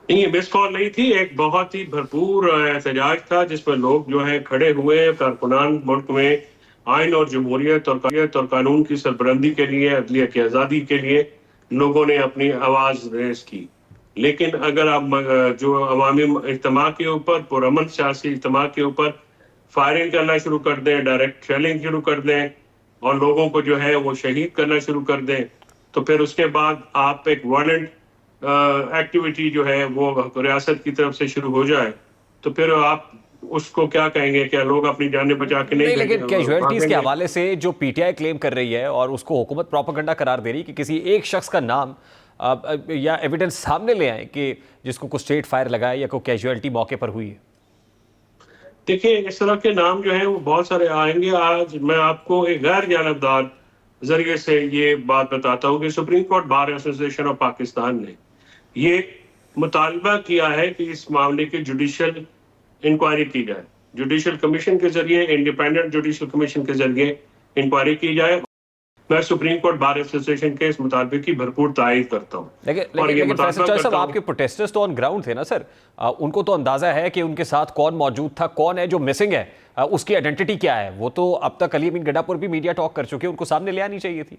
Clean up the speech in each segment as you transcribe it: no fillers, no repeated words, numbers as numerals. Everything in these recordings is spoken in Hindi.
नहीं, ये मिस कॉल नहीं थी, एक बहुत ही भरपूर एहतजाज था जिसमें लोग जो है खड़े हुए, कारकुनान मुल्क में आइन और जमहूरियत और कानून की सरबरंदी के लिए, अदलिया की आज़ादी के लिए लोगों ने अपनी आवाज़ रेज़ की। लेकिन अगर आप जो अवामी इज्तिमा के ऊपर, पुरअमन सियासी इज्तिमा के ऊपर फायरिंग करना शुरू कर दें, डायरेक्ट शेलिंग शुरू कर दें और लोगों को जो है वो शहीद करना शुरू कर दें, तो फिर उसके बाद आप एक वायलेंट एक्टिविटी जो है वो रियासत की तरफ से शुरू हो जाए, तो फिर आप उसको क्या कहेंगे? क्या लोग अपनी जानें बचा के नहीं नहीं, लेकिन कैजुअलिटीज के भागेंगे? हवाले से जो पीटीआई क्लेम कर रही है और उसको हुकूमत प्रोपेगेंडा करार दे रही है कि किसी एक शख्स का नाम या एविडेंस सामने ले आए कि जिसको कुछ स्ट्रेट फायर लगा है या कोई कैजुअलिटी मौके पर हुई है। देखिए, इस तरह के नाम जो हैं वो बहुत सारे आएंगे। आज मैं आपको एक गैर जानबदार जरिए से ये बात बताता हूँ कि supreme court bar association of Pakistan ने ये मुतालबा किया है कि इस मामले की जुडिशियल इंक्वायरी की जाए, जुडिशियल कमीशन के जरिए, इंडिपेंडेंट जुडिशियल कमीशन के जरिए इंक्वायरी की जाए। मैं सुप्रीम कोर्ट बार एसोसिएशन के इस मुतालबे की भरपूर तारीफ करता हूँ। लेकिन फैसल चॉइस साहब, आपके प्रोटेस्टर्स तो ऑन ग्राउंड थे ना सर, उनको तो अंदाजा है कि उनके साथ कौन मौजूद था, कौन है जो मिसिंग है, उसकी आइडेंटिटी क्या है। वो तो अब तक अली अमीन गड्ढापुर भी मीडिया टॉक कर चुके हैं, उनको सामने ले आनी चाहिए थी।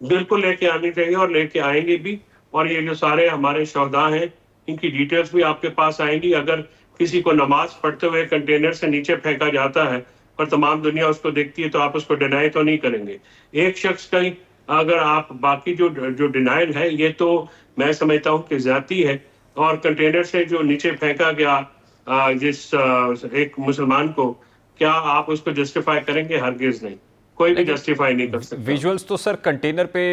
बिल्कुल लेके आनी चाहिए और लेके आएंगे भी। और ये जो सारे हमारे शहदा हैं, इनकी डिटेल्स भी आपके पास आएंगी। अगर किसी को नमाज पढ़ते हुए कंटेनर से नीचे फेंका जाता है और तमाम दुनिया उसको देखती है, तो आप उसको डिनाई तो नहीं करेंगे। एक शख्स का ही अगर आप बाकी जो डिनाइल है, ये तो मैं समझता हूँ कि ज्यादती है। और कंटेनर से जो नीचे फेंका गया एक मुसलमान को, क्या आप उसको जस्टिफाई करेंगे? हरगिज नहीं, कोई भी जस्टिफाई नहीं कर सकता। विजुअल्स तो सर कंटेनर पे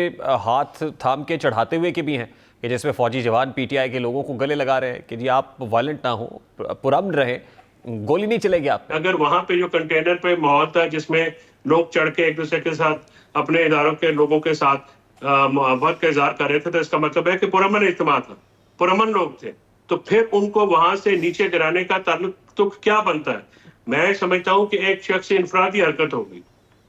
हाथ थाम के चढ़ाते हुए के भी हैं कि जिसमें फौजी जवान पीटीआई के लोगों को गले लगा रहे हैं कि जी आप वायलेंट ना हो, पुरअमन रहे, गोली नहीं चलेगी आप पे। अगर वहां पे जो कंटेनर पे माहौल था जिसमें लोग चढ़ के एक दूसरे के साथ अपने इदारों के लोगों के साथ मोहब्बत का इजहार कर रहे थे, तो इसका मतलब है कि पुरअमन इज्तिमा था, पुरअमन लोग थे। तो फिर उनको वहां से नीचे गिराने का ताल्लुक तो क्या बनता है? मैं समझता हूँ कि एक शख्स से इनफरादी हरकत होगी।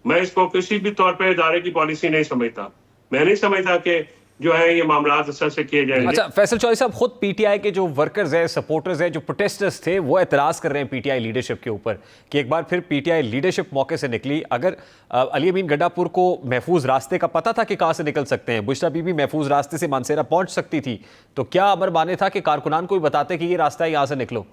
मैं इसको किसी भी तौर पर इदारे की पॉलिसी नहीं समझता। मैं नहीं समझता कि जो है ये मामला असर से किए जाएंगे। अच्छा फैसल चॉइस साहब, खुद पीटीआई के जो वर्कर्स हैं, सपोर्टर्स हैं, जो प्रोटेस्टर्स थे, वो एतराज कर रहे हैं पीटीआई लीडरशिप के ऊपर कि एक बार फिर पीटीआई लीडरशिप मौके से निकली। अगर अली अमीन गड्ढापुर को महफूज रास्ते का पता था कि कहां से निकल सकते हैं, बुशरा बीबी महफूज रास्ते से मानसेरा पहुंच सकती थी, तो क्या अमर माने था कि कारकुनान को भी बताते कि ये रास्ता है, यहां से निकलो?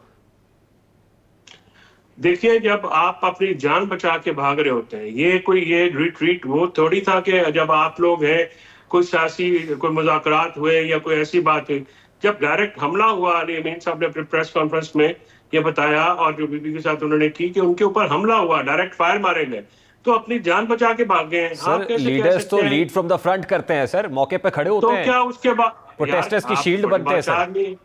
देखिए, जब आप अपनी जान बचा के भाग रहे होते हैं, ये रिट्रीट वो थोड़ी था कि जब आप लोग हैं, कोई सियासी कोई मुज़ाकरात हुए या कोई ऐसी बात हुई। जब डायरेक्ट हमला हुआ, अली अमीन साहब ने अपनी प्रेस कॉन्फ्रेंस में ये बताया और जो बीबी के साथ उन्होंने की कि उनके ऊपर हमला हुआ, डायरेक्ट फायर मारे गए, तो अपनी जान बचा के भाग गए हैं। सर लीडर्स तो लीड फ्रॉम द फ्रंट करते हैं सर, मौके पे खड़े होते हैं, तो क्या उसके बाद प्रोटेस्टर्स की शील्ड बनते हैं सर।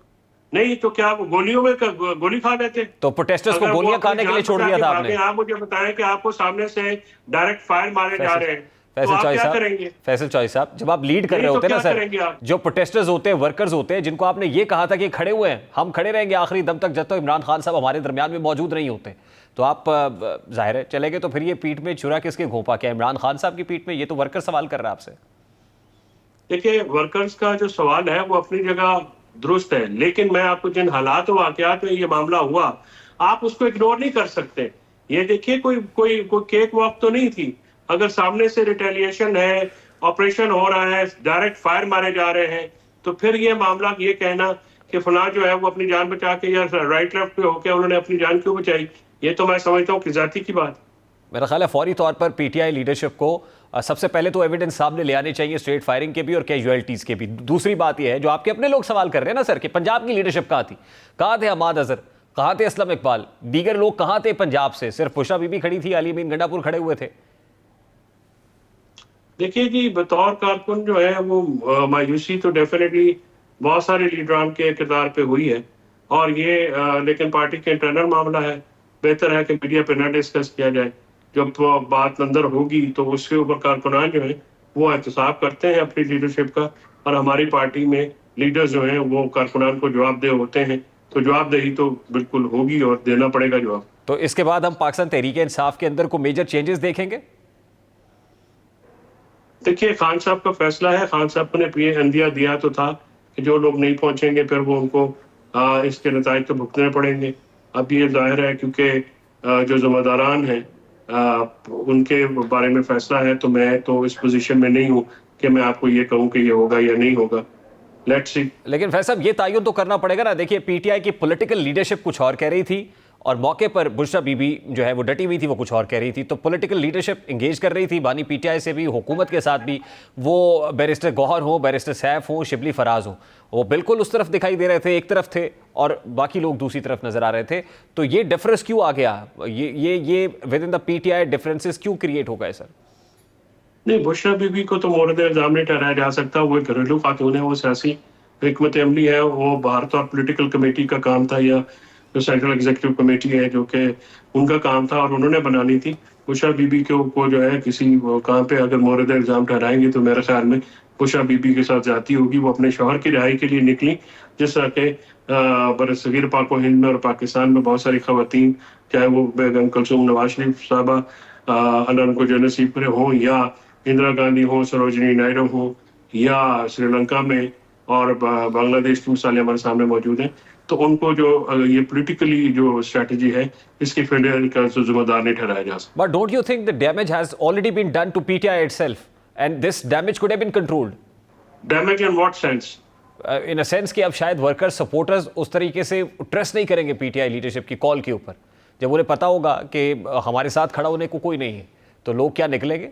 नहीं तो क्या वो गोलियों में गोली खा लेते? तो प्रोटेस्टर्स को गोलियां खाने के लिए छोड़ दिया था आपने? आप मुझे बताएं कि आपको सामने से डायरेक्ट फायर मारे जा रहे हैं, तो आप क्या करेंगे? फैसल चॉइस साहब, जब आप लीड कर रहे होते हैं ना सर, जो प्रोटेस्टर्स होते हैं, वर्कर्स होते हैं, जिनको आपने ये कहा था कि खड़े हुए हैं, हम खड़े रहेंगे आखिरी दम तक जब तक इमरान खान साहब हमारे दरमियान में मौजूद नहीं होते, तो आप जाहिर है चले गए। तो फिर ये पीठ में छुरा किसके घोंपा? क्या इमरान खान साहब की पीठ में? ये तो वर्कर सवाल कर रहा है आपसे। देखिए, वर्कर्स का जो सवाल है वो अपनी जगह दुरुस्त है, लेकिन मैं आपको जिन हालात और वाकयात में ये मामला हुआ, आप उसको इग्नोर नहीं कर सकते। ये देखिए, कोई केक वॉक तो नहीं थी। अगर सामने से रिटेलिएशन है, ऑपरेशन हो रहा है, डायरेक्ट फायर मारे जा रहे हैं, तो फिर ये मामला ये कहना कि फलां जो है वो अपनी जान बचा के या राइट लेफ्ट पे होकर उन्होंने अपनी जान क्यों बचाई, ये तो मैं समझता हूँ कि जाती की बात। मेरा ख्याल है फौरी तौर पर पीटीआई लीडरशिप को सबसे पहले तो एविडेंस सामने ले आने चाहिए, स्ट्रेट फायरिंग के भी और कैजुअलिटीज के भी। दूसरी बात यह है, जो आपके अपने लोग सवाल कर रहे हैं ना सर, कि पंजाब की लीडरशिप कहाँ थी? कहाँ थे हमाद अजहर? कहाँ थे असलम इकबाल? दीगर लोग कहाँ थे पंजाब से? सिर्फ बुशरा बीबी खड़ी थी, अली अमीन गंडापुर खड़े हुए थे। देखिए जी, बतौर कारकुन जो है वो मायूसी तो डेफिनेटली बहुत सारे लीडरान के किरदार पे हुई है। और ये लेकिन पार्टी के इंटरनल मामला है, बेहतर है कि मीडिया पे ना डिस्कस किया जाए। जब बात अंदर होगी तो उसके ऊपर कारकुनान जो है वो एहतसाब करते हैं अपनी लीडरशिप का, और हमारी पार्टी में लीडर्स जो हैं वो कारकुनान को जवाबदेह होते हैं, तो जवाबदेही तो बिल्कुल होगी और देना पड़ेगा जवाब। तो इसके बाद हम पाकिस्तान तहरीक इंसाफ के अंदर को मेजर चेंजेस देखेंगे? देखिए, खान साहब का फैसला है। खान साहब ने इंदिया दिया तो था कि जो लोग नहीं पहुंचेंगे फिर वो उनको इसके नतायज तो भुगतने पड़ेंगे। अब ये जाहिर है क्योंकि जो ज़िम्मेदारान हैं उनके बारे में फैसला है, तो मैं तो इस पोजीशन में नहीं हूँ कि मैं आपको ये कहूँ कि ये होगा या नहीं होगा। Let's see. लेकिन फैज साहब, ये तयन तो करना पड़ेगा ना। देखिए, पीटीआई की पॉलिटिकल लीडरशिप कुछ और कह रही थी और मौके पर बुशरा बीबी जो है वो डटी हुई थी, वो कुछ और कह रही थी। तो पॉलिटिकल लीडरशिप इंगेज कर रही थी, बानी पीटीआई से भी, हुकूमत के साथ भी। वो बैरिस्टर गौहर हो, बैरिस्टर सैफ हो, शिबली फराज हो, वो बिल्कुल उस तरफ दिखाई दे रहे थे, एक तरफ थे, और बाकी लोग दूसरी तरफ नजर आ रहे थे। तो ये डिफरेंस क्यों आ गया? ये with in the PTI differences क्यों क्रिएट हो गए सर? नहीं, बुशरा बीबी को तो मोरद इल्जाम नहीं ठहराया जा सकता। वो एक घरेलू खातून है, वो सियासी हिकमत अमली है। वो भारत और पॉलिटिकल कमेटी का काम था, या जो सेंट्रल एग्जीक्यूटिव कमेटी है जो कि उनका काम था और उन्होंने बनानी थी। बुशरा बीबी को जो है किसी काम पे अगर मोरद इल्जाम ठहराएंगे तो मेरे ख्याल में बुशरा बीबी के साथ जाती होगी। वो अपने शौहर की रिहाई के लिए निकली, जिस तरह के बरसगीर पाक व हिंद में और पाकिस्तान में बहुत सारी खवातीन, चाहे वो बेगम कुलसूम नवाज शरीफ साहबा अल्लाह उनको जो नसीब करे हों, या इंदिरा गांधी हो, सरोजिनी नायडू हो, या श्रीलंका में और बांग्लादेश की मिसालें हमारे सामने मौजूद हैं। तो उनको जो ये पॉलिटिकली जो स्ट्रेटजी है, इसकी फेलियर का जिम्मेदार नहीं ठहराया जा सकता। But don't you think the damage has already been done to PTI itself, and this damage could have been controlled? Damage in what sense? In a sense कि अब शायद वर्कर्स, सपोर्टर्स उस तरीके से ट्रस्ट नहीं करेंगे पीटीआई लीडरशिप की कॉल के ऊपर। जब उन्हें पता होगा कि हमारे साथ खड़ा होने को कोई नहीं है, तो लोग क्या निकलेंगे?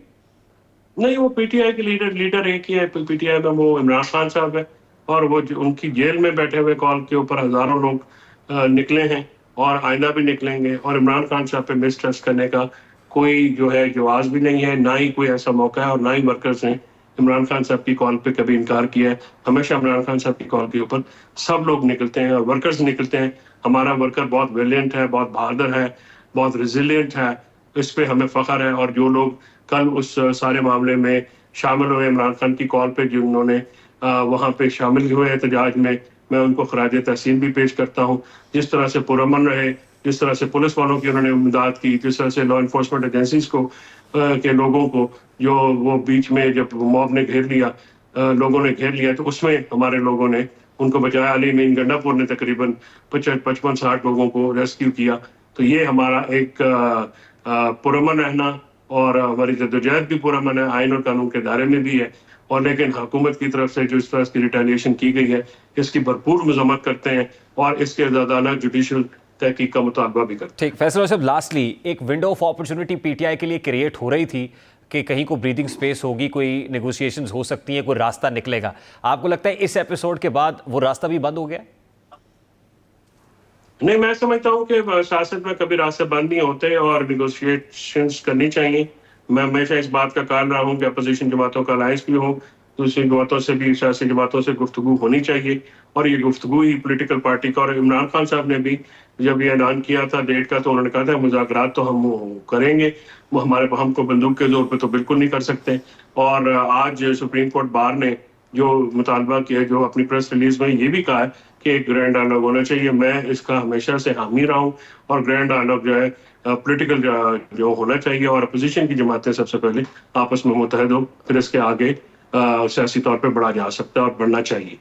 नहीं, वो पीटीआई के लीडर एक ही है। पीटीआई में वो इमरान खान साहब है, और वो उनकी जेल में बैठे हुए कॉल के ऊपर हजारों लोग निकले हैं, और आइंदा भी निकलेंगे। और इमरान खान साहब पे मिसट्रस्ट करने का कोई जो है जवाब भी नहीं है, ना ही कोई ऐसा मौका है, और ना ही वर्कर्स ने इमरान खान साहब की कॉल पे कभी इनकार किया है। हमेशा इमरान खान साहब की कॉल के ऊपर सब लोग निकलते हैं और वर्कर्स निकलते हैं। हमारा वर्कर बहुत वेलिएंट है, बहुत बहादुर है, बहुत रिजिलियंट है, इस पे हमें फख्र है। और जो लोग कल उस सारे मामले में शामिल हुए, इमरान खान की कॉल पे जिन्होंने वहाँ पे शामिल हुए एहतजाज में, मैं उनको खराज तहसीन भी पेश करता हूँ। जिस तरह से पुरअमन रहे, जिस तरह से पुलिस वालों की उन्होंने इमदाद की, जिस तरह से लॉ इन्फोर्समेंट एजेंसीज को के लोगों को जो वो बीच में जब मॉब ने घेर लिया, लोगों ने घेर लिया, तो उसमें हमारे लोगों ने उनको बचाया। अली अमीन गंडापुर ने तकरीबन 55-60 लोगों को रेस्क्यू किया। तो ये हमारा एक पुरअमन रहना, और हमारी जद्दोजहद भी पुरअमन है, आइन और कानून के दायरे में भी है। और लेकिन हुकूमत की तरफ से जो इस तरह की रिटेलिएशन की गई है, इसकी भरपूर मजम्मत करते हैं और इसके आजादाना जुडिशल तहकीक का मुतालबा भी करते हैं। ठीक, फैसल साहब, लास्टली एक विंडो ऑफ अपॉर्चुनिटी पीटीआई के लिए क्रिएट हो रही थी कि कहीं को ब्रीदिंग स्पेस होगी, कोई नेगोशिएशंस हो सकती हैं, कोई रास्ता निकलेगा। आपको लगता है इस एपिसोड के बाद वो रास्ता भी बंद हो गया? नहीं, मैं समझता हूँ कि सियासत में कभी रास्ते बंद नहीं होते और निगोशिएशंस करनी चाहिए। मैं हमेशा इस बात का कायल रहा हूँ कि अपोजिशन जमातों का अलायंस भी हो, दूसरी जमातों से भी, सियासी जमातों से गुफ्तगू होनी चाहिए, और ये गुफ्तगू ही पॉलिटिकल पार्टी का। और इमरान खान साहब ने भी जब ये ऐलान किया था डेट का, तो उन्होंने कहा था मुज़ाकरात तो हम करेंगे, वो हमको बंदूक के जोर पे तो बिल्कुल नहीं कर सकते। और आज सुप्रीम कोर्ट बार ने जो मुतालबा किया, जो अपनी प्रेस रिलीज में ये भी कहा है कि एक ग्रैंड डायलॉग होना चाहिए। मैं इसका हमेशा से हामी रहा हूँ, और ग्रैंड डायलॉग जो है पॉलिटिकल जो होना चाहिए, और अपोजिशन की जमातें सबसे पहले आपस में मुत्तहद हो, फिर इसके आगे सियासी तौर पे बढ़ा जा सकता है और बढ़ना चाहिए।